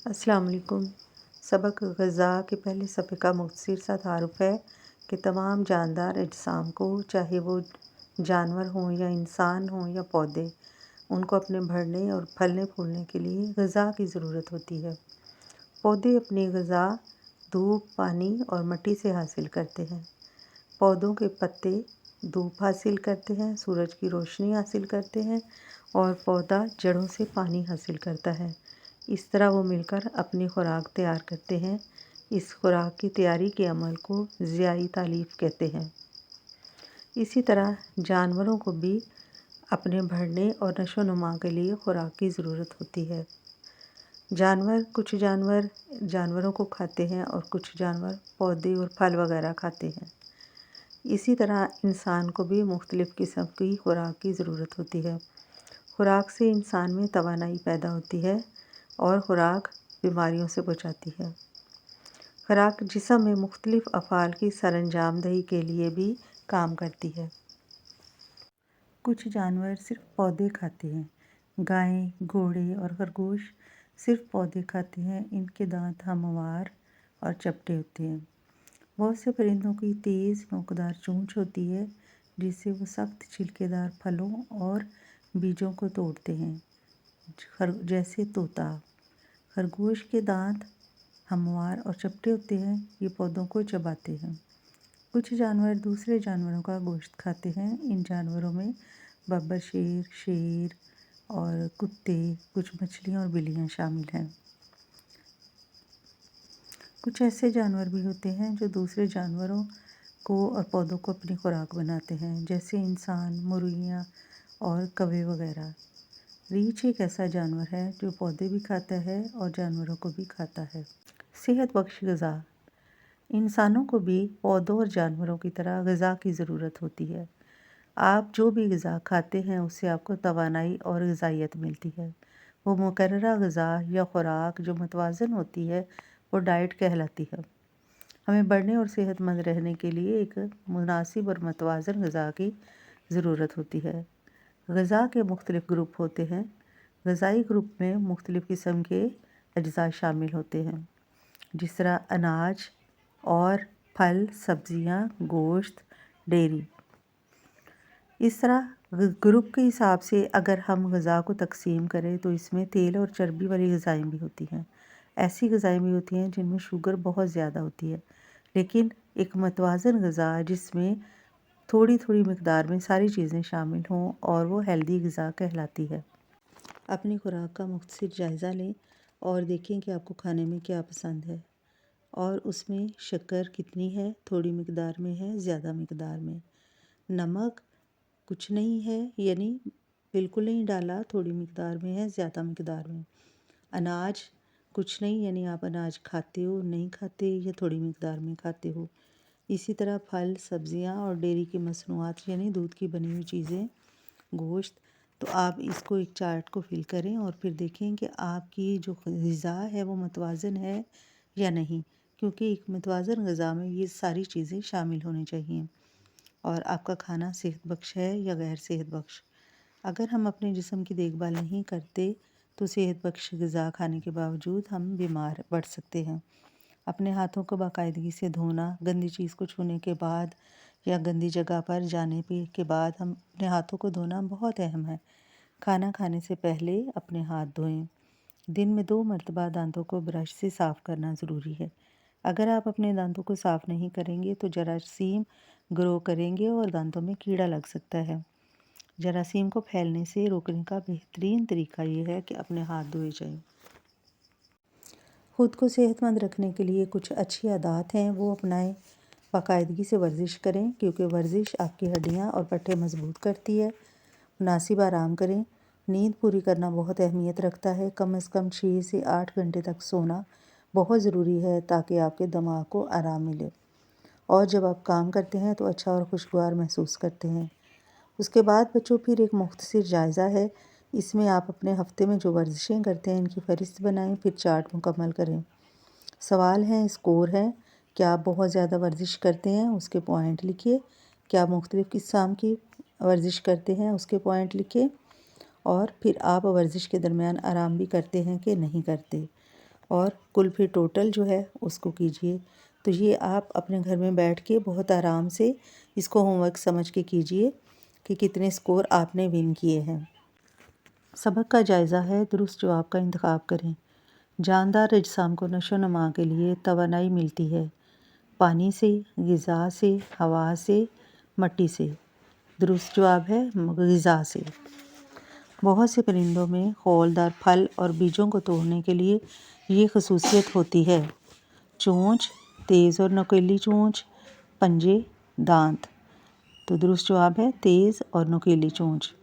السلام علیکم۔ سبق غذا کے پہلے صفحے کا مختصر سا تعارف ہے کہ تمام جاندار اجسام کو، چاہے وہ جانور ہوں یا انسان ہوں یا پودے، ان کو اپنے بڑھنے اور پھلنے پھولنے کے لیے غذا کی ضرورت ہوتی ہے۔ پودے اپنی غذا دھوپ، پانی اور مٹی سے حاصل کرتے ہیں۔ پودوں کے پتے دھوپ حاصل کرتے ہیں، سورج کی روشنی حاصل کرتے ہیں اور پودا جڑوں سے پانی حاصل کرتا ہے۔ اس طرح وہ مل کر اپنی خوراک تیار کرتے ہیں۔ اس خوراک کی تیاری کے عمل کو ضیائی تالیف کہتے ہیں۔ اسی طرح جانوروں کو بھی اپنے بڑھنے اور نشو و نما کے لیے خوراک کی ضرورت ہوتی ہے۔ کچھ جانور جانوروں کو کھاتے ہیں اور کچھ جانور پودے اور پھل وغیرہ کھاتے ہیں۔ اسی طرح انسان کو بھی مختلف قسم کی خوراک کی ضرورت ہوتی ہے۔ خوراک سے انسان میں توانائی پیدا ہوتی ہے اور خوراک بیماریوں سے بچاتی ہے۔ خوراک جسم میں مختلف افعال کی سر انجام دہی کے لیے بھی کام کرتی ہے۔ کچھ جانور صرف پودے کھاتے ہیں۔ گائیں، گھوڑے اور خرگوش صرف پودے کھاتے ہیں۔ ان کے دانت ہموار اور چپٹے ہوتے ہیں۔ بہت سے پرندوں کی تیز نوکدار چونچ ہوتی ہے جس سے وہ سخت چھلکے دار پھلوں اور بیجوں کو توڑتے ہیں، جیسے طوطا۔ خرگوش کے دانت ہموار اور چپٹے ہوتے ہیں، یہ پودوں کو چباتے ہیں۔ کچھ جانور دوسرے جانوروں کا گوشت کھاتے ہیں۔ ان جانوروں میں ببر، شیر اور کتے، کچھ مچھلیاں اور بلیاں شامل ہیں۔ کچھ ایسے جانور بھی ہوتے ہیں جو دوسرے جانوروں کو اور پودوں کو اپنی خوراک بناتے ہیں، جیسے انسان، مرغیاں اور کوے وغیرہ۔ ریچھ ایک ایسا جانور ہے جو پودے بھی کھاتا ہے اور جانوروں کو بھی کھاتا ہے۔ صحت بخش غذا۔ انسانوں کو بھی پودوں اور جانوروں کی طرح غذا کی ضرورت ہوتی ہے۔ آپ جو بھی غذا کھاتے ہیں اس سے آپ کو توانائی اور غذائیت ملتی ہے۔ وہ مقررہ غذا یا خوراک جو متوازن ہوتی ہے وہ ڈائٹ کہلاتی ہے۔ ہمیں بڑھنے اور صحت مند رہنے کے لیے ایک مناسب اور متوازن غذا کی ضرورت ہوتی ہے۔ غذا کے مختلف گروپ ہوتے ہیں۔ غذائی گروپ میں مختلف قسم کے اجزاء شامل ہوتے ہیں، جس طرح اناج اور پھل، سبزیاں، گوشت، ڈیری۔ اس طرح گروپ کے حساب سے اگر ہم غذا کو تقسیم کریں تو اس میں تیل اور چربی والی غذائیں بھی ہوتی ہیں۔ ایسی غذائیں بھی ہوتی ہیں جن میں شوگر بہت زیادہ ہوتی ہے، لیکن ایک متوازن غذا جس میں تھوڑی تھوڑی مقدار میں ساری چیزیں شامل ہوں اور وہ ہیلدی غذا کہلاتی ہے۔ اپنی خوراک کا مختصر جائزہ لیں اور دیکھیں کہ آپ کو کھانے میں کیا پسند ہے اور اس میں شکر کتنی ہے، تھوڑی مقدار میں ہے، زیادہ مقدار میں۔ نمک کچھ نہیں ہے، یعنی بالکل نہیں ڈالا، تھوڑی مقدار میں ہے، زیادہ مقدار میں۔ اناج کچھ نہیں، یعنی آپ اناج کھاتے ہو، نہیں کھاتے یا تھوڑی مقدار میں کھاتے ہو۔ اسی طرح پھل، سبزیاں اور ڈیری کی مصنوعات، یعنی دودھ کی بنی ہوئی چیزیں، گوشت۔ تو آپ اس کو ایک چارٹ کو فل کریں اور پھر دیکھیں کہ آپ کی جو غذا ہے وہ متوازن ہے یا نہیں، کیونکہ ایک متوازن غذا میں یہ ساری چیزیں شامل ہونی چاہیے۔ اور آپ کا کھانا صحت بخش ہے یا غیر صحت بخش۔ اگر ہم اپنے جسم کی دیکھ بھال نہیں کرتے تو صحت بخش غذا کھانے کے باوجود ہم بیمار پڑ سکتے ہیں۔ اپنے ہاتھوں کو باقاعدگی سے دھونا، گندی چیز کو چھونے کے بعد یا گندی جگہ پر جانے کے بعد ہم اپنے ہاتھوں کو دھونا بہت اہم ہے۔ کھانا کھانے سے پہلے اپنے ہاتھ دھوئیں۔ دن میں 2 مرتبہ دانتوں کو برش سے صاف کرنا ضروری ہے۔ اگر آپ اپنے دانتوں کو صاف نہیں کریں گے تو جراثیم گرو کریں گے اور دانتوں میں کیڑا لگ سکتا ہے۔ جراثیم کو پھیلنے سے روکنے کا بہترین طریقہ یہ ہے کہ اپنے ہاتھ دھوئے جائیں۔ خود کو صحت مند رکھنے کے لیے کچھ اچھی عادات ہیں، وہ اپنائیں۔ باقاعدگی سے ورزش کریں کیونکہ ورزش آپ کی ہڈیاں اور پٹھے مضبوط کرتی ہے۔ مناسب آرام کریں۔ نیند پوری کرنا بہت اہمیت رکھتا ہے۔ کم از کم 6 سے 8 گھنٹے تک سونا بہت ضروری ہے تاکہ آپ کے دماغ کو آرام ملے، اور جب آپ کام کرتے ہیں تو اچھا اور خوشگوار محسوس کرتے ہیں۔ اس کے بعد بچوں پھر ایک مختصر جائزہ ہے۔ اس میں آپ اپنے ہفتے میں جو ورزشیں کرتے ہیں ان کی فہرست بنائیں، پھر چارٹ مکمل کریں۔ سوال ہیں، اسکور ہے، کیا آپ بہت زیادہ ورزش کرتے ہیں، اس کے پوائنٹ لکھیے۔ کیا مختلف قسم کی ورزش کرتے ہیں، اس کے پوائنٹ لکھیے۔ اور پھر آپ ورزش کے درمیان آرام بھی کرتے ہیں کہ نہیں کرتے، اور کل ٹوٹل جو ہے اس کو کیجئے۔ تو یہ آپ اپنے گھر میں بیٹھ کے بہت آرام سے اس کو ہوم ورک سمجھ کے کیجئے کہ کتنے سکور آپ نے ون کیے ہیں۔ سبق کا جائزہ ہے درست جواب کا انتخاب کریں۔ جاندار اجسام کو نشو و نما کے لیے توانائی ملتی ہے پانی سے، غذا سے، ہوا سے، مٹی سے۔ درست جواب ہے غذا سے۔ بہت سے پرندوں میں خولدار پھل اور بیجوں کو توڑنے کے لیے یہ خصوصیت ہوتی ہے۔ چونچ، تیز اور نوکیلی چونچ، پنجے، دانت۔ تو درست جواب ہے تیز اور نوکیلی چونچ۔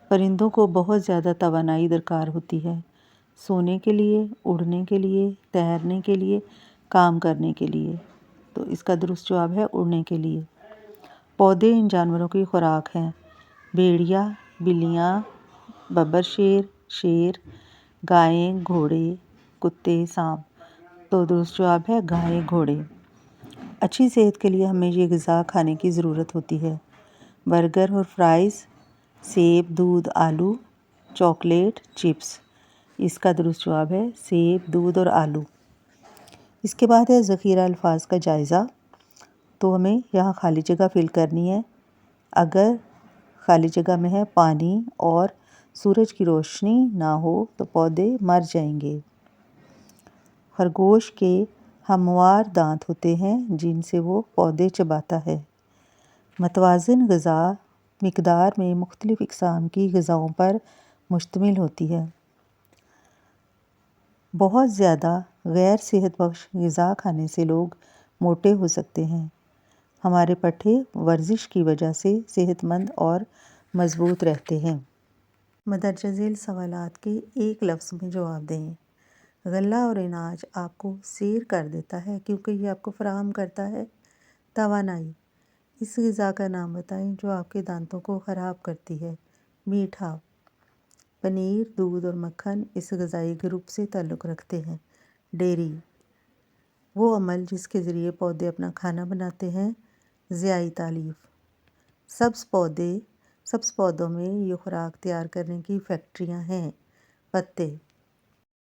پرندوں کو بہت زیادہ توانائی درکار ہوتی ہے سونے کے لیے، اڑنے کے لیے، تیرنے کے لیے، کام کرنے کے لیے۔ تو اس کا درست جواب ہے اڑنے کے لیے۔ پودے ان جانوروں کی خوراک ہیں۔ بھیڑیا، بلیاں، ببر شیر، شیر، گائیں، گھوڑے، کتے، سانپ۔ تو درست جواب ہے گائیں، گھوڑے۔ اچھی صحت کے لیے ہمیں یہ غذا کھانے کی ضرورت ہوتی ہے۔ برگر اور فرائز، سیب، دودھ، آلو، چاکلیٹ، چپس۔ اس کا درست جواب ہے سیب، دودھ اور آلو۔ اس کے بعد ہے ذخیرہ الفاظ کا جائزہ۔ تو ہمیں یہاں خالی جگہ فل کرنی ہے۔ اگر خالی جگہ میں ہے پانی اور سورج کی روشنی نہ ہو تو پودے مر جائیں گے۔ خرگوش کے ہموار دانت ہوتے ہیں جن سے وہ پودے چباتا ہے۔ متوازن غذا مقدار میں مختلف اقسام کی غذاؤں پر مشتمل ہوتی ہے۔ بہت زیادہ غیر صحت بخش غذا کھانے سے لوگ موٹے ہو سکتے ہیں۔ ہمارے پٹھے ورزش کی وجہ سے صحت مند اور مضبوط رہتے ہیں۔ مندرجہ ذیل سوالات کے ایک لفظ میں جواب دیں۔ غلہ اور اناج آپ کو سیر کر دیتا ہے کیونکہ یہ آپ کو فراہم کرتا ہے توانائی۔ اس غذا کا نام بتائیں جو آپ کے دانتوں کو خراب کرتی ہے۔ میٹھا۔ پنیر، دودھ اور مکھن اس غذائی گروپ سے تعلق رکھتے ہیں۔ ڈیری۔ وہ عمل جس کے ذریعے پودے اپنا کھانا بناتے ہیں۔ ضیائی تالیف۔ سبز پودوں میں یہ خوراک تیار کرنے کی فیکٹریاں ہیں۔ پتے۔